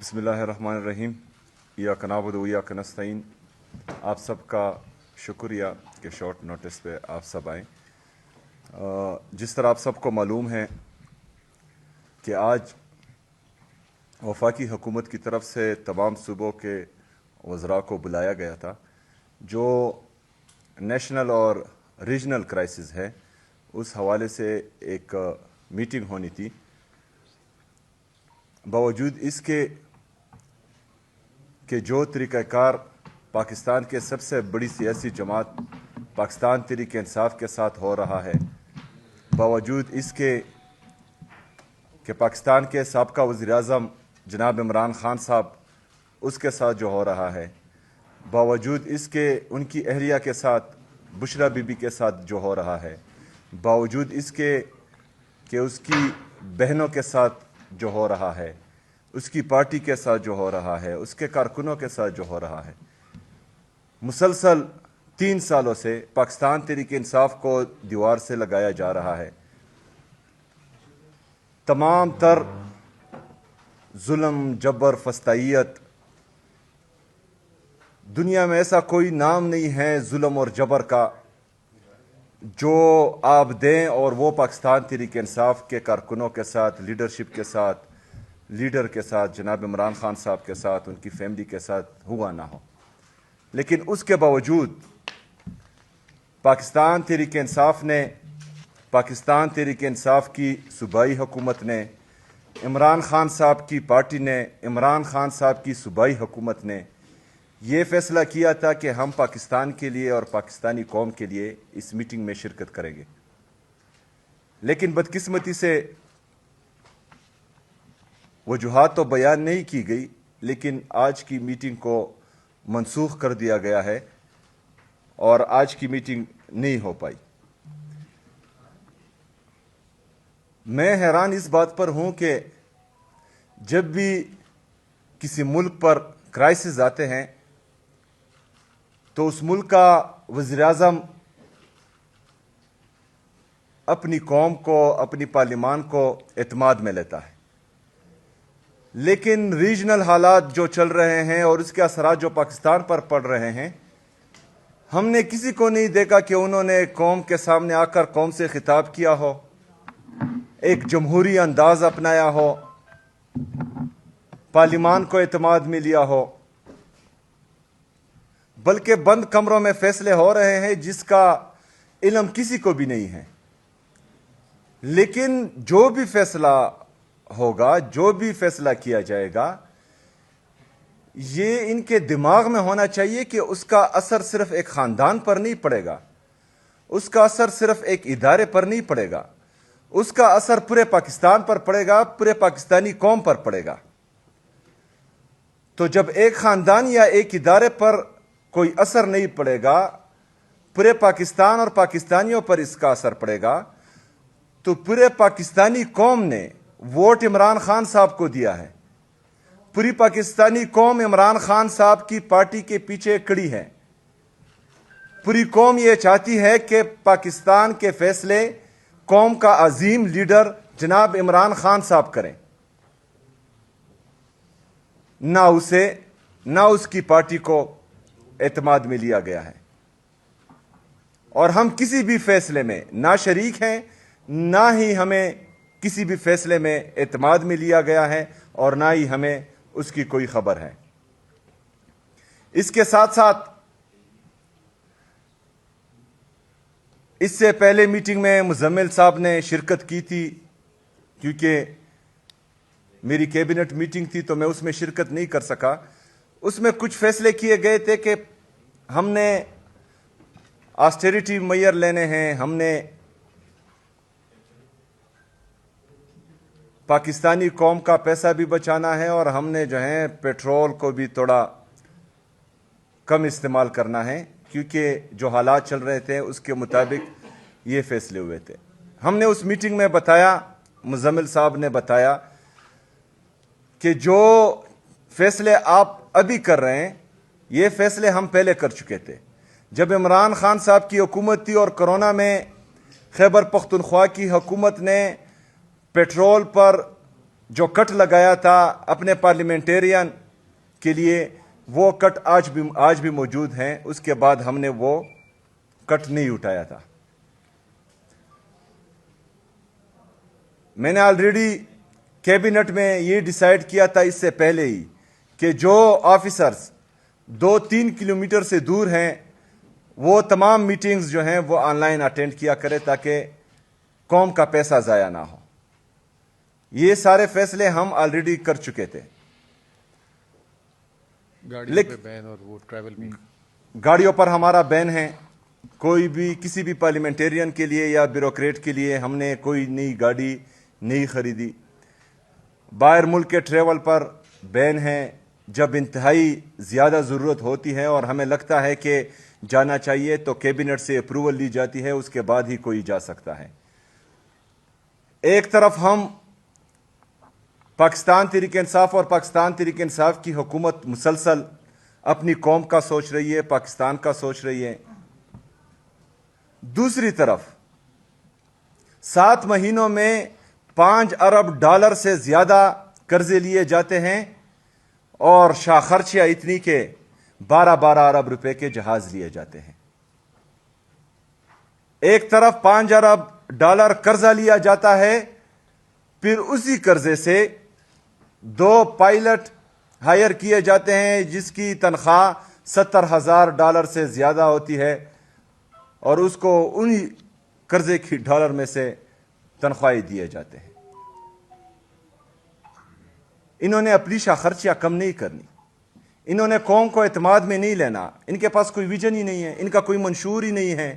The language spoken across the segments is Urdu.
بسم اللہ الرحمن الرحیم۔ ایاک نعبد و ایاک نستعین۔ آپ سب کا شکریہ کہ شارٹ نوٹس پہ آپ سب آئیں۔ جس طرح آپ سب کو معلوم ہے کہ آج وفاقی حکومت کی طرف سے تمام صوبوں کے وزراء کو بلایا گیا تھا، جو نیشنل اور ریجنل کرائسس ہے اس حوالے سے ایک میٹنگ ہونی تھی۔ باوجود اس کے کہ جو طریقہ کار پاکستان کے سب سے بڑی سیاسی جماعت پاکستان تحریک انصاف کے ساتھ ہو رہا ہے، باوجود اس کے کہ پاکستان کے سابقہ وزیر اعظم جناب عمران خان صاحب اس کے ساتھ جو ہو رہا ہے، باوجود اس کے ان کی اہلیہ کے ساتھ بشرا بی بی کے ساتھ جو ہو رہا ہے، باوجود اس کے کہ اس کی بہنوں کے ساتھ جو ہو رہا ہے، اس کی پارٹی کے ساتھ جو ہو رہا ہے، اس کے کارکنوں کے ساتھ جو ہو رہا ہے، مسلسل 3 سالوں سے پاکستان تحریک انصاف کو دیوار سے لگایا جا رہا ہے۔ تمام تر ظلم، جبر، فسطائیت، دنیا میں ایسا کوئی نام نہیں ہے ظلم اور جبر کا جو آپ دیں اور وہ پاکستان تحریک انصاف کے کارکنوں کے ساتھ، لیڈرشپ کے ساتھ، لیڈر کے ساتھ، جناب عمران خان صاحب کے ساتھ، ان کی فیملی کے ساتھ ہوا نہ ہو۔ لیکن اس کے باوجود پاکستان تحریک انصاف کی صوبائی حکومت نے، عمران خان صاحب کی پارٹی نے، عمران خان صاحب کی صوبائی حکومت نے یہ فیصلہ کیا تھا کہ ہم پاکستان کے لیے اور پاکستانی قوم کے لیے اس میٹنگ میں شرکت کریں گے۔ لیکن بدقسمتی سے وجوہات تو بیان نہیں کی گئی، لیکن آج کی میٹنگ کو منسوخ کر دیا گیا ہے اور آج کی میٹنگ نہیں ہو پائی۔ میں حیران اس بات پر ہوں کہ جب بھی کسی ملک پر کرائسس آتے ہیں تو اس ملک کا وزیر اعظم اپنی قوم کو، اپنی پارلیمان کو اعتماد میں لیتا ہے، لیکن ریجنل حالات جو چل رہے ہیں اور اس کے اثرات جو پاکستان پر پڑ رہے ہیں، ہم نے کسی کو نہیں دیکھا کہ انہوں نے قوم کے سامنے آ کر قوم سے خطاب کیا ہو، ایک جمہوری انداز اپنایا ہو، پارلیمان کو اعتماد میں لیا ہو، بلکہ بند کمروں میں فیصلے ہو رہے ہیں جس کا علم کسی کو بھی نہیں ہے۔ لیکن جو بھی فیصلہ ہوگا، جو بھی فیصلہ کیا جائے گا، یہ ان کے دماغ میں ہونا چاہیے کہ اس کا اثر صرف ایک خاندان پر نہیں پڑے گا، اس کا اثر صرف ایک ادارے پر نہیں پڑے گا، اس کا اثر پورے پاکستان پر پڑے گا، پورے پاکستانی قوم پر پڑے گا۔ تو جب ایک خاندان یا ایک ادارے پر کوئی اثر نہیں پڑے گا، پورے پاکستان اور پاکستانیوں پر اس کا اثر پڑے گا، تو پورے پاکستانی قوم نے ووٹ عمران خان صاحب کو دیا ہے، پوری پاکستانی قوم عمران خان صاحب کی پارٹی کے پیچھے کھڑی ہے، پوری قوم یہ چاہتی ہے کہ پاکستان کے فیصلے قوم کا عظیم لیڈر جناب عمران خان صاحب کریں، نہ اس کی پارٹی کو اعتماد میں لیا گیا ہے۔ اور ہم کسی بھی فیصلے میں نہ شریک ہیں، نہ ہی ہمیں کسی بھی فیصلے میں اعتماد میں لیا گیا ہے، اور نہ ہی ہمیں اس کی کوئی خبر ہے۔ اس کے ساتھ ساتھ اس سے پہلے میٹنگ میں مزمل صاحب نے شرکت کی تھی، کیونکہ میری کیبنٹ میٹنگ تھی تو میں اس میں شرکت نہیں کر سکا۔ اس میں کچھ فیصلے کیے گئے تھے کہ ہم نے آسٹیریٹی میئر لینے ہیں، ہم نے پاکستانی قوم کا پیسہ بھی بچانا ہے، اور ہم نے جو ہے پیٹرول کو بھی تھوڑا کم استعمال کرنا ہے، کیونکہ جو حالات چل رہے تھے اس کے مطابق یہ فیصلے ہوئے تھے۔ ہم نے اس میٹنگ میں بتایا، مزمل صاحب نے بتایا کہ جو فیصلے آپ ابھی کر رہے ہیں یہ فیصلے ہم پہلے کر چکے تھے۔ جب عمران خان صاحب کی حکومت تھی اور کرونا میں خیبر پختونخوا کی حکومت نے پیٹرول پر جو کٹ لگایا تھا اپنے پارلیمنٹیرین کے لیے، وہ کٹ آج بھی موجود ہیں. اس کے بعد ہم نے وہ کٹ نہیں اٹھایا تھا. میں نے آلریڈی کیبنٹ میں یہ ڈیسائیڈ کیا تھا اس سے پہلے ہی کہ جو آفیسرز 2-3 کلومیٹر سے دور ہیں وہ تمام میٹنگز جو ہیں وہ آن لائن اٹینڈ کیا کرے تاکہ قوم کا پیسہ ضائع نہ ہو. یہ سارے فیصلے ہم آلریڈی کر چکے تھے. گاڑیوں پہ بین اور وہ ٹریول بھی. گاڑیوں پر ہمارا بین ہے. کوئی بھی کسی بھی پارلیمنٹیرین کے لیے یا بیوروکریٹ کے لیے ہم نے کوئی نئی گاڑی نہیں خریدی. باہر ملک کے ٹریول پر بین ہے. جب انتہائی زیادہ ضرورت ہوتی ہے اور ہمیں لگتا ہے کہ جانا چاہیے تو کیبنٹ سے اپروول لی جاتی ہے, اس کے بعد ہی کوئی جا سکتا ہے. ایک طرف ہم پاکستان تحریک انصاف اور پاکستان تحریک انصاف کی حکومت مسلسل اپنی قوم کا سوچ رہی ہے, پاکستان کا سوچ رہی ہے. دوسری طرف 7 مہینوں میں $5 ارب سے زیادہ قرضے لیے جاتے ہیں اور شاہ خرچیاں اتنی کہ 12 ارب روپے کے جہاز لیے جاتے ہیں. ایک طرف $5 ارب قرضہ لیا جاتا ہے, پھر اسی قرضے سے 2 پائلٹ ہائر کیے جاتے ہیں جس کی تنخواہ $70,000 سے زیادہ ہوتی ہے اور اس کو انہی قرضے کی ڈالر میں سے تنخواہیں دیے جاتے ہیں. انہوں نے اپنی شاہ خرچیاں کم نہیں کرنی. انہوں نے قوم کو اعتماد میں نہیں لینا. ان کے پاس کوئی ویژن ہی نہیں ہے, ان کا کوئی منشور ہی نہیں ہے,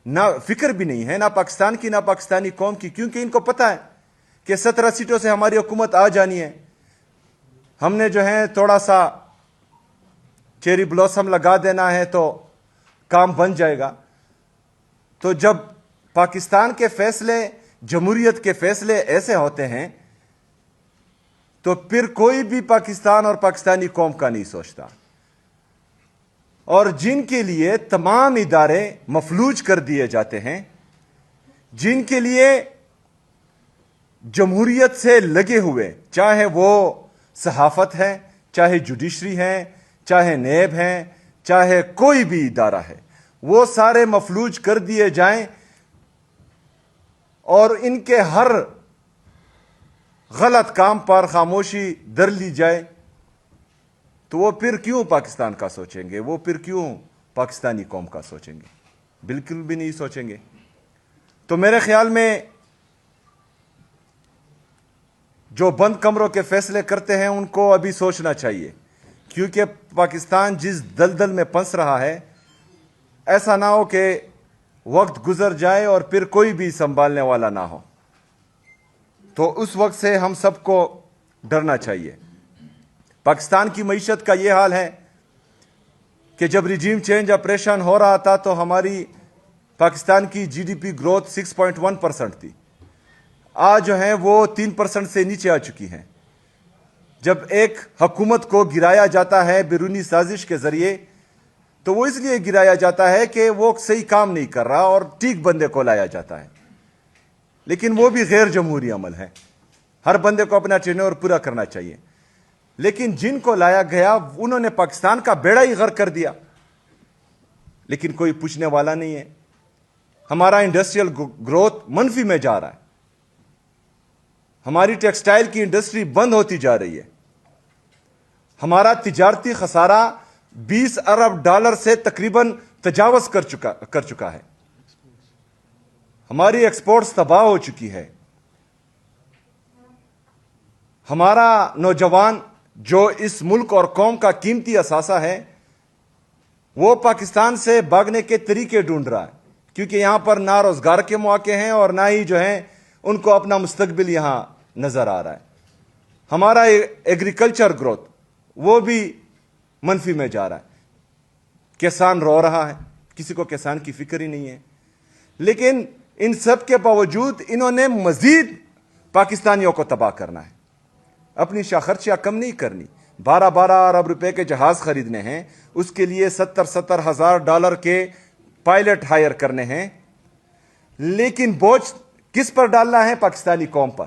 نہ فکر بھی نہیں ہے, نہ پاکستان کی نہ پاکستانی قوم کی, کیونکہ ان کو پتا ہے کہ 17 سیٹوں سے ہماری حکومت آ جانی ہے. ہم نے جو ہے تھوڑا سا چیری بلوسم لگا دینا ہے تو کام بن جائے گا. تو جب پاکستان کے فیصلے, جمہوریت کے فیصلے ایسے ہوتے ہیں تو پھر کوئی بھی پاکستان اور پاکستانی قوم کا نہیں سوچتا. اور جن کے لیے تمام ادارے مفلوج کر دیے جاتے ہیں, جن کے لیے جمہوریت سے لگے ہوئے, چاہے وہ صحافت ہے, چاہے جوڈیشری ہے, چاہے نیب ہے, چاہے کوئی بھی ادارہ ہے, وہ سارے مفلوج کر دیے جائیں اور ان کے ہر غلط کام پر خاموشی در لی جائے, تو وہ پھر کیوں پاکستان کا سوچیں گے؟ وہ پھر کیوں پاکستانی قوم کا سوچیں گے؟ بالکل بھی نہیں سوچیں گے. تو میرے خیال میں جو بند کمروں کے فیصلے کرتے ہیں ان کو ابھی سوچنا چاہیے, کیونکہ پاکستان جس دلدل میں پھنس رہا ہے, ایسا نہ ہو کہ وقت گزر جائے اور پھر کوئی بھی سنبھالنے والا نہ ہو. تو اس وقت سے ہم سب کو ڈرنا چاہیے. پاکستان کی معیشت کا یہ حال ہے کہ جب ریجیم چینج آپریشن ہو رہا تھا تو ہماری پاکستان کی جی ڈی پی گروتھ 6.1% تھی. آج جو ہے وہ 3% سے نیچے آ چکی ہیں. جب ایک حکومت کو گرایا جاتا ہے بیرونی سازش کے ذریعے تو وہ اس لیے گرایا جاتا ہے کہ وہ صحیح کام نہیں کر رہا اور ٹھیک بندے کو لایا جاتا ہے. لیکن وہ بھی غیر جمہوری عمل ہے. ہر بندے کو اپنا ٹینور پورا کرنا چاہیے. لیکن جن کو لایا گیا انہوں نے پاکستان کا بیڑا ہی غرق کر دیا, لیکن کوئی پوچھنے والا نہیں ہے. ہمارا انڈسٹریل گروتھ منفی میں جا رہا ہے. ہماری ٹیکسٹائل کی انڈسٹری بند ہوتی جا رہی ہے. ہمارا تجارتی خسارہ $20 ارب سے تقریباً تجاوز کر چکا ہے. ہماری ایکسپورٹس تباہ ہو چکی ہے. ہمارا نوجوان جو اس ملک اور قوم کا قیمتی اثاثہ ہے وہ پاکستان سے بھاگنے کے طریقے ڈھونڈ رہا ہے, کیونکہ یہاں پر نہ روزگار کے مواقع ہیں اور نہ ہی جو ہیں ان کو اپنا مستقبل یہاں نظر آ رہا ہے. ہمارا ایگریکلچر گروتھ وہ بھی منفی میں جا رہا ہے. کسان رو رہا ہے, کسی کو کسان کی فکر ہی نہیں ہے. لیکن ان سب کے باوجود انہوں نے مزید پاکستانیوں کو تباہ کرنا ہے. اپنی شاہ خرچیاں کم نہیں کرنی. 12 ارب روپے کے جہاز خریدنے ہیں, اس کے لیے $70,000 کے پائلٹ ہائر کرنے ہیں. لیکن بوجھ کس پر ڈالنا ہے؟ پاکستانی قوم پر.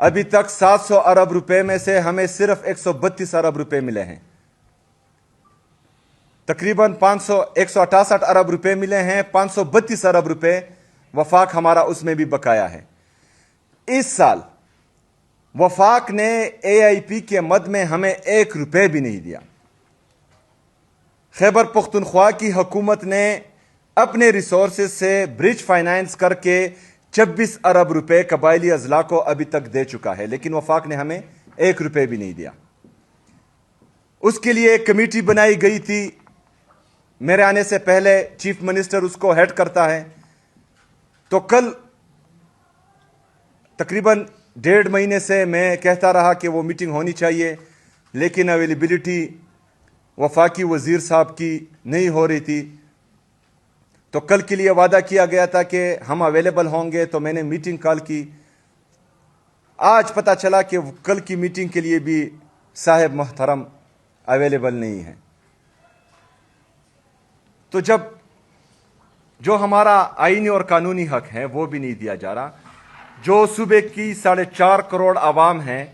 ابھی تک 700 ارب روپے میں سے ہمیں صرف 132 ارب روپے ملے ہیں. تقریباً 168 ارب روپے ملے ہیں. 532 ارب روپے وفاق ہمارا اس میں بھی بقایا ہے. اس سال وفاق نے اے آئی پی کے مد میں ہمیں 1 روپے بھی نہیں دیا. خیبر پختونخوا کی حکومت نے اپنے ریسورسز سے برج فائنانس کر کے 26 ارب روپے قبائلی اضلاع کو ابھی تک دے چکا ہے، لیکن وفاق نے ہمیں 1 روپے بھی نہیں دیا. اس کے لیے ایک کمیٹی بنائی گئی تھی. میرے آنے سے پہلے چیف منسٹر اس کو ہیڈ کرتا ہے. تو کل تقریباً 1.5 مہینے سے میں کہتا رہا کہ وہ میٹنگ ہونی چاہیے، لیکن اویلیبلٹی وفاقی وزیر صاحب کی نہیں ہو رہی تھی. تو کل کے لیے وعدہ کیا گیا تھا کہ ہم اویلیبل ہوں گے، تو میں نے میٹنگ کال کی. آج پتہ چلا کہ کل کی میٹنگ کے لیے بھی صاحب محترم اویلیبل نہیں ہے. تو جو ہمارا آئینی اور قانونی حق ہے وہ بھی نہیں دیا جا رہا. جو صوبے کی 4.5 کروڑ عوام ہیں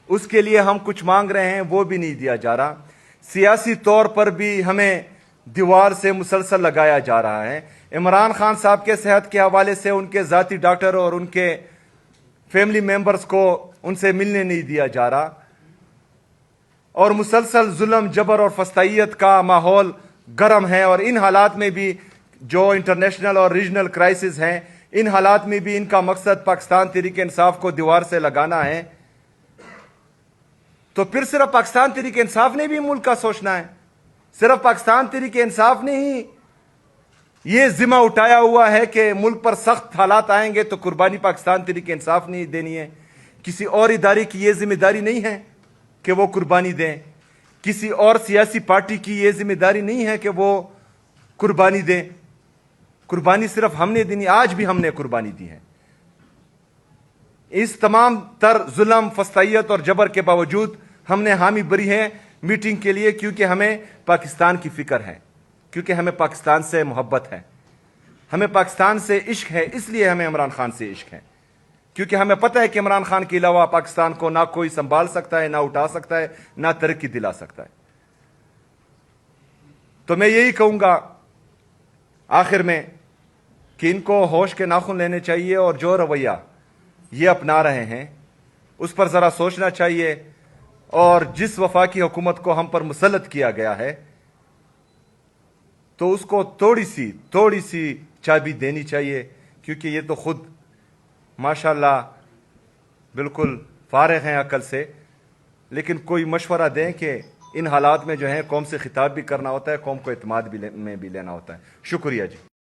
اس کے لیے ہم کچھ مانگ رہے ہیں وہ بھی نہیں دیا جا رہا. سیاسی طور پر بھی ہمیں دیوار سے مسلسل لگایا جا رہا ہے. عمران خان صاحب کے صحت کے حوالے سے ان کے ذاتی ڈاکٹر اور ان کے فیملی ممبرز کو ان سے ملنے نہیں دیا جا رہا، اور مسلسل ظلم، جبر اور فسطائیت کا ماحول گرم ہے. اور ان حالات میں بھی جو انٹرنیشنل اور ریجنل کرائسس ہیں، ان حالات میں بھی ان کا مقصد پاکستان تحریک انصاف کو دیوار سے لگانا ہے. تو پھر صرف پاکستان تحریک انصاف نے بھی ملک کا سوچنا ہے؟ صرف پاکستان تحریک انصاف نے ہی یہ ذمہ اٹھایا ہوا ہے کہ ملک پر سخت حالات آئیں گے تو قربانی پاکستان تحریک انصاف نے دینی ہے؟ کسی اور ادارے کی یہ ذمہ داری نہیں ہے کہ وہ قربانی دیں. کسی اور سیاسی پارٹی کی یہ ذمہ داری نہیں ہے کہ وہ قربانی دیں. قربانی صرف ہم نے دینی. آج بھی ہم نے قربانی دی ہے. اس تمام تر ظلم، فسطائیت اور جبر کے باوجود ہم نے حامی بری ہیں میٹنگ کے لیے، کیونکہ ہمیں پاکستان کی فکر ہے، کیونکہ ہمیں پاکستان سے محبت ہے، ہمیں پاکستان سے عشق ہے. اس لیے ہمیں عمران خان سے عشق ہے، کیونکہ ہمیں پتہ ہے کہ عمران خان کے علاوہ پاکستان کو نہ کوئی سنبھال سکتا ہے، نہ اٹھا سکتا ہے، نہ ترقی دلا سکتا ہے. تو میں یہی کہوں گا آخر میں کہ ان کو ہوش کے ناخن لینے چاہیے، اور جو رویہ یہ اپنا رہے ہیں اس پر ذرا سوچنا چاہیے. اور جس وفاقی حکومت کو ہم پر مسلط کیا گیا ہے تو اس کو تھوڑی سی چابی دینی چاہیے، کیونکہ یہ تو خود ماشاءاللہ بالکل فارغ ہیں عقل سے. لیکن کوئی مشورہ دیں کہ ان حالات میں جو ہیں قوم سے خطاب بھی کرنا ہوتا ہے، قوم کو اعتماد میں بھی لینا ہوتا ہے. شکریہ جی.